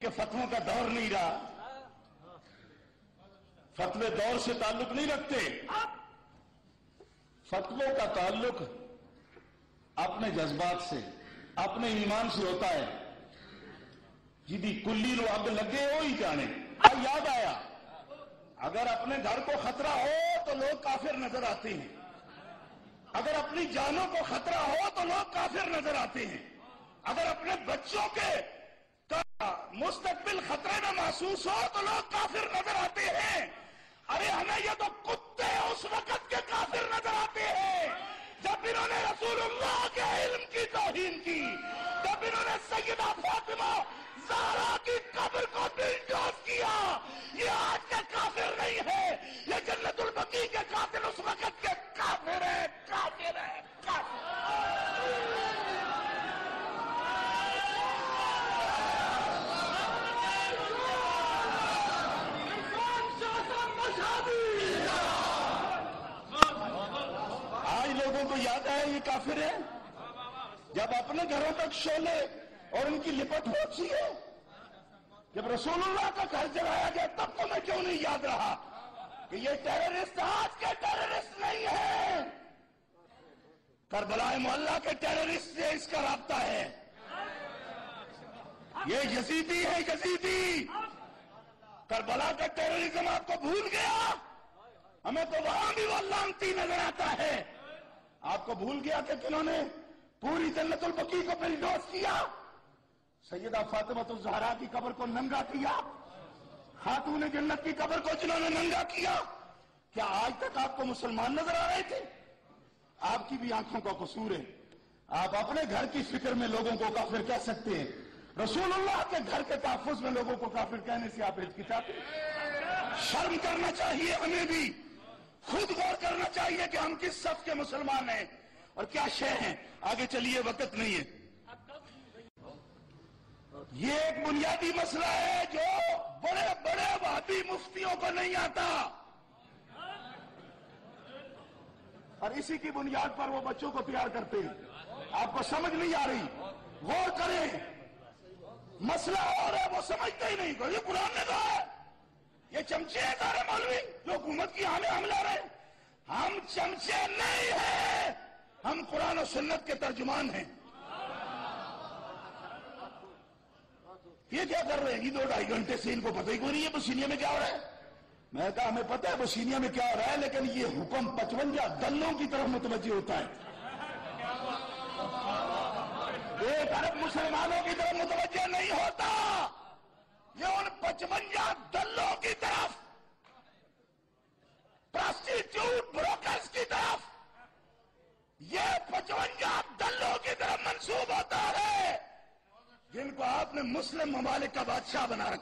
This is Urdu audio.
کہ فتووں کا دور نہیں رہا، فتوے دور سے تعلق نہیں رکھتے، فتووں کا تعلق اپنے جذبات سے، اپنے ایمان سے ہوتا ہے۔ جدی کلی نو اب لگے وہی جانے۔ یاد آیا، اگر اپنے گھر کو خطرہ ہو تو لوگ کافر نظر آتے ہیں، اگر اپنی جانوں کو خطرہ ہو تو لوگ کافر نظر آتے ہیں، اگر اپنے بچوں کے مستقبل خطرے میں محسوس ہو تو لوگ کافر نظر آتے ہیں۔ ارے ہمیں یہ تو کتے اس وقت کے کافر نظر آتے ہیں جب انہوں نے رسول اللہ کے علم کی توہین کی، جب انہوں نے سیدہ فاطمہ زہرا کی قبر کو بلڈوز کیا۔ یہ آج کے کافر نہیں ہے، یہ جنت البقیع کے قاتل اس وقت کے کافر ہیں، کافر ہیں، کافر ہیں۔ لوگوں کو یاد آیا یہ کافر ہے جب اپنے گھروں تک شعلے اور ان کی لپٹ پہنچی ہے، جب رسول اللہ کا گھر جلایا گیا تب تو میں کیوں نہیں یاد رہا کہ یہ ٹیررسٹ آج کے ٹیررسٹ نہیں ہے، کربلا محلہ کے ٹیررسٹ سے اس کا رابطہ ہے، یہ یزیدی ہے، یزیدی۔ کربلا کا ٹیررزم آپ کو بھول گیا؟ ہمیں تو وہاں بھی وہ لعنتی نظر آتا ہے۔ آپ کو بھول گیا کہ کنہوں نے پوری جنت البقیع کو بلڈوز کیا؟ سیدہ فاطمہ الزہرا کی قبر کو ننگا کیا، خاتون جنت کی قبر کو جنہوں نے ننگا کیا۔ کیا آج تک آپ کو مسلمان نظر آ رہے تھے؟ آپ کی بھی آنکھوں کا قصور ہے، آپ اپنے گھر کی فکر میں لوگوں کو کافر کہہ سکتے ہیں، رسول اللہ کے گھر کے تحفظ میں لوگوں کو کافر کہنے سے آپ ہچکچاتے ہیں؟ شرم کرنا چاہیے، ہمیں بھی خود غور کرنا چاہیے کہ ہم کس صف کے مسلمان ہیں اور کیا شے ہیں۔ آگے چلیے، وقت نہیں ہے۔ یہ ایک بنیادی مسئلہ ہے جو بڑے بڑے وہابی مفتیوں کو نہیں آتا، اور اسی کی بنیاد پر وہ بچوں کو تیار کرتے ہیں۔ آپ کو سمجھ نہیں آ رہی، غور کریں، مسئلہ اور ہے وہ سمجھتے ہی نہیں۔ یہ قرآن نے کہا ہے، یہ چمچے ہیں سارے مولوی جو حکومت کی ہمیں ہم لا رہے ہیں۔ ہم چمچے نہیں ہیں، ہم قرآن و سنت کے ترجمان ہیں۔ یہ کیا کر رہے ہیں؟ یہ 2-2.5 گھنٹے سے ان کو پتہ ہی کوئی نہیں ہے بسینیا میں کیا ہو رہا ہے۔ میں نے کہا ہمیں پتہ ہے بسینیا میں کیا ہو رہا ہے، لیکن یہ حکم 55 دلوں کی طرف متوجہ ہوتا ہے، 1 ارب مسلمانوں کی طرف متوجہ نہیں ہوتا، یہ ان 55 دلوں کی طرف، پراسٹیٹیوٹ بروکرز کی طرف، یہ 55 دلوں کی طرف منسوب ہوتا ہے جن کو آپ نے مسلم ممالک کا بادشاہ بنا رکھا